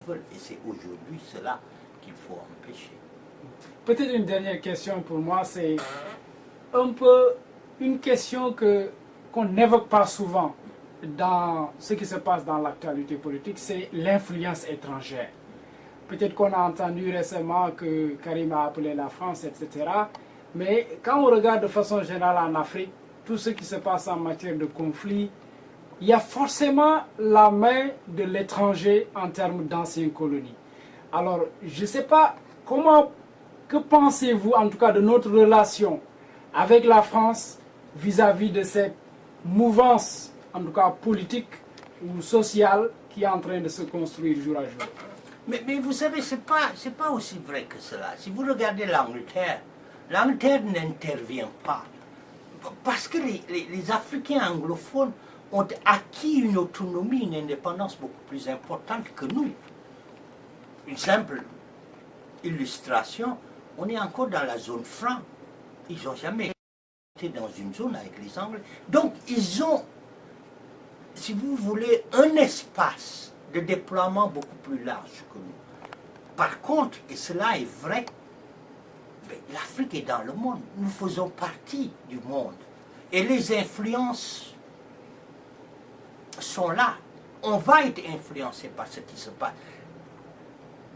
veulent. Et c'est aujourd'hui cela qu'il faut empêcher. Peut-être une dernière question pour moi, c'est un peu une question qu'on n'évoque pas souvent dans ce qui se passe dans l'actualité politique, c'est l'influence étrangère. Peut-être qu'on a entendu récemment que Karim a appelé la France, etc. Mais quand on regarde de façon générale en Afrique, tout ce qui se passe en matière de conflit, il y a forcément la main de l'étranger en termes d'anciennes colonies. Alors, je ne sais pas que pensez-vous en tout cas de notre relation avec la France vis-à-vis de cette mouvance, en tout cas politique ou sociale, qui est en train de se construire jour à jour? Mais vous savez, ce n'est pas aussi vrai que cela. Si vous regardez l'Angleterre, l'Angleterre n'intervient pas. Parce que les Africains anglophones ont acquis une autonomie, une indépendance beaucoup plus importante que nous. Une simple illustration, on est encore dans la zone franc. Ils n'ont jamais été dans une zone avec les Anglais. Donc ils ont, si vous voulez, un espace de déploiement beaucoup plus large que nous. Par contre, et cela est vrai, l'Afrique est dans le monde. Nous faisons partie du monde. Et les influences sont là. On va être influencé par ce qui se passe.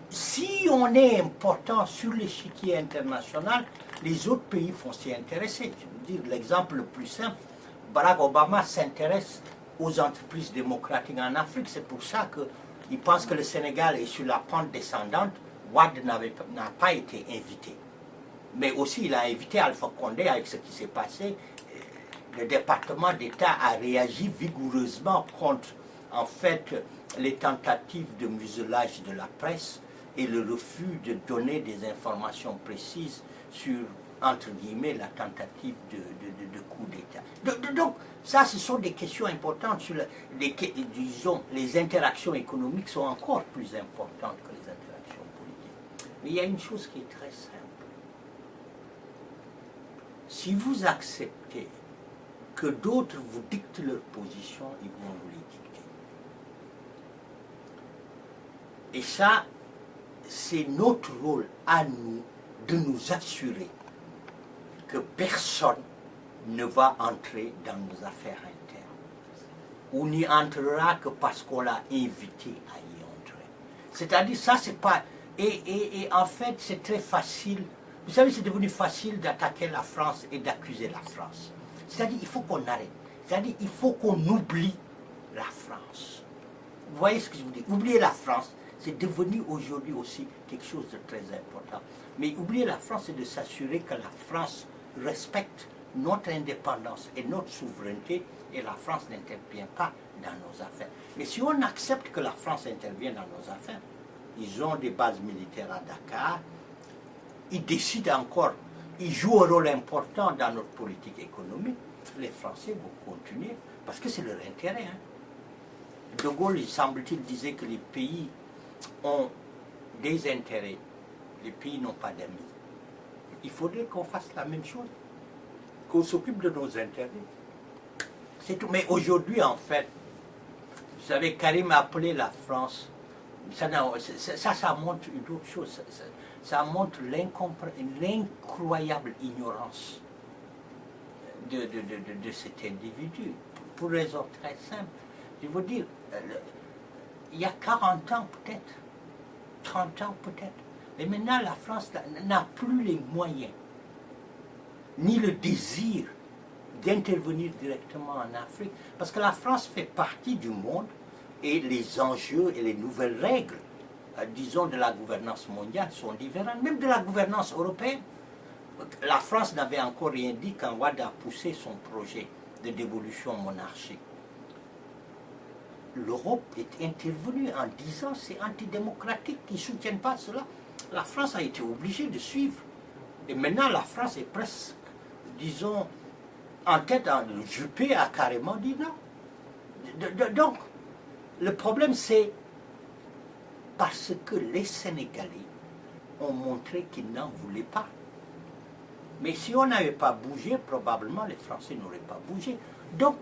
Si on est important sur l'échiquier international, les autres pays vont s'y intéresser. Je veux dire, l'exemple le plus simple, Barack Obama s'intéresse aux entreprises démocratiques en Afrique. C'est pour ça qu'il pense que le Sénégal est sur la pente descendante. Wade n'a pas été invité. Mais aussi, il a invité Alpha Condé avec ce qui s'est passé. Le département d'État a réagi vigoureusement contre, en fait, les tentatives de muselage de la presse et le refus de donner des informations précises sur, entre guillemets, la tentative de coup d'État. Donc, ça, ce sont des questions importantes sur disons, les interactions économiques sont encore plus importantes que les interactions politiques. Mais il y a une chose qui est très simple. Si vous acceptez que d'autres vous dictent leur position, ils vont vous les dicter. Et ça, c'est notre rôle à nous de nous assurer que personne ne va entrer dans nos affaires internes. On n'y entrera que parce qu'on l'a invité à y entrer. C'est-à-dire, ça, c'est pas... Et en fait, c'est très facile. Vous savez, c'est devenu facile d'attaquer la France et d'accuser la France. C'est-à-dire, il faut qu'on arrête. C'est-à-dire, il faut qu'on oublie la France. Vous voyez ce que je vous dis? Oublier la France, c'est devenu aujourd'hui aussi quelque chose de très important. Mais oublier la France, c'est de s'assurer que la France respecte notre indépendance et notre souveraineté, et la France n'intervient pas dans nos affaires. Mais si on accepte que la France intervienne dans nos affaires, ils ont des bases militaires à Dakar, ils décident encore, ils jouent un rôle important dans notre politique économique, les Français vont continuer, parce que c'est leur intérêt. De Gaulle, il semble-t-il, disait que les pays ont des intérêts, les pays n'ont pas d'amis. Il faudrait qu'on fasse la même chose, qu'on s'occupe de nos intérêts. C'est tout. Mais aujourd'hui, en fait, vous savez, Karim a appelé la France, ça montre une autre chose, ça montre l'incroyable ignorance de cet individu, pour raison très simple. Je veux dire, il y a 40 ans peut-être, 30 ans peut-être, mais maintenant la France n'a plus les moyens, ni le désir d'intervenir directement en Afrique, parce que la France fait partie du monde et les enjeux et les nouvelles règles, disons, de la gouvernance mondiale sont différentes, même de la gouvernance européenne. La France n'avait encore rien dit quand Wade a poussé son projet de dévolution monarchique. L'Europe est intervenue en disant c'est antidémocratique, qu'ils ne soutiennent pas cela. La France a été obligée de suivre. Et maintenant, la France est presque, disons, en tête. Le Juppé a carrément dit non. Donc, le problème, c'est parce que les Sénégalais ont montré qu'ils n'en voulaient pas. Mais si on n'avait pas bougé, probablement les Français n'auraient pas bougé. Donc,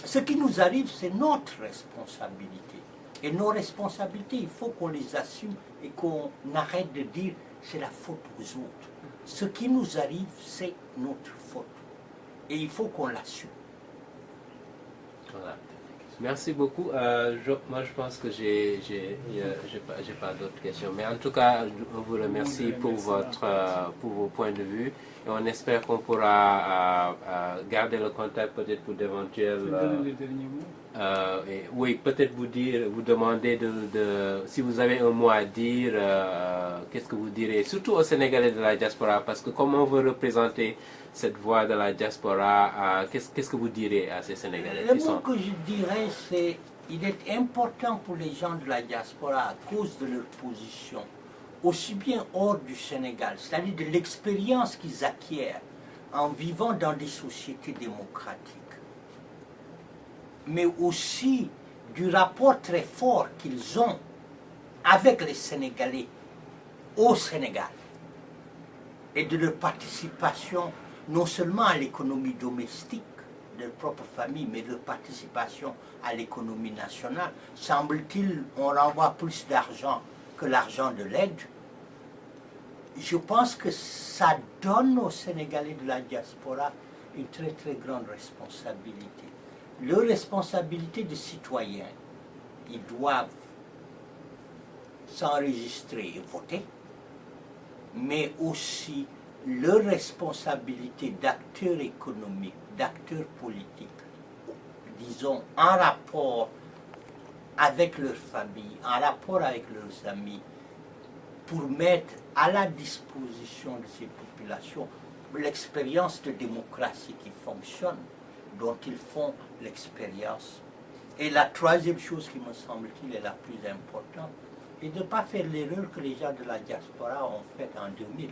ce qui nous arrive, c'est notre responsabilité. Et nos responsabilités, il faut qu'on les assume et qu'on arrête de dire c'est la faute aux autres. Ce qui nous arrive, c'est notre faute. Et il faut qu'on l'assume. Voilà. Merci beaucoup. Moi, je pense que j'ai pas d'autres questions. Mais en tout cas, on vous remercie pour vos points de vue. Et on espère qu'on pourra garder le contact peut-être pour d'éventuels... les derniers mots. Oui, peut-être vous demander si vous avez un mot à dire, qu'est-ce que vous direz, surtout aux Sénégalais de la diaspora, parce que comme on veut représenter cette voix de la diaspora, qu'est-ce que vous direz à ces Sénégalais Le mot que je dirais, c'est il est important pour les gens de la diaspora à cause de leur position, aussi bien hors du Sénégal, c'est-à-dire de l'expérience qu'ils acquièrent en vivant dans des sociétés démocratiques, mais aussi du rapport très fort qu'ils ont avec les Sénégalais au Sénégal et de leur participation non seulement à l'économie domestique de leur propre famille, mais leur participation à l'économie nationale. Semble-t-il, on renvoie plus d'argent que l'argent de l'aide. Je pense que ça donne aux Sénégalais de la diaspora une très très grande responsabilité. Leur responsabilité de citoyens, ils doivent s'enregistrer et voter, mais aussi leur responsabilité d'acteurs économiques, d'acteurs politiques, disons, en rapport avec leur famille, en rapport avec leurs amis, pour mettre à la disposition de ces populations l'expérience de démocratie qui fonctionne, dont ils font l'expérience. Et la troisième chose qui me semble-t-il est la plus importante, est de ne pas faire l'erreur que les gens de la diaspora ont faite en 2000.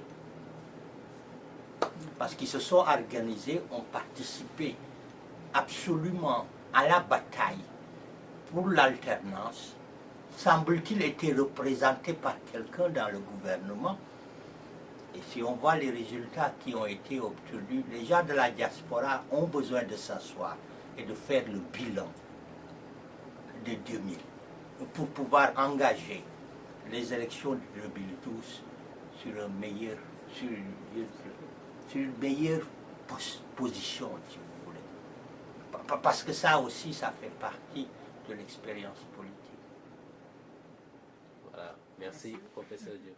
Parce qu'ils se sont organisés, ont participé absolument à la bataille pour l'alternance, semble-t-il été représentés par quelqu'un dans le gouvernement. Et si on voit les résultats qui ont été obtenus, les gens de la diaspora ont besoin de s'asseoir et de faire le bilan de 2000 pour pouvoir engager les élections de 2012 sur une meilleure position, si vous voulez. Parce que ça aussi, ça fait partie de l'expérience politique. Voilà, merci, professeur Dieu.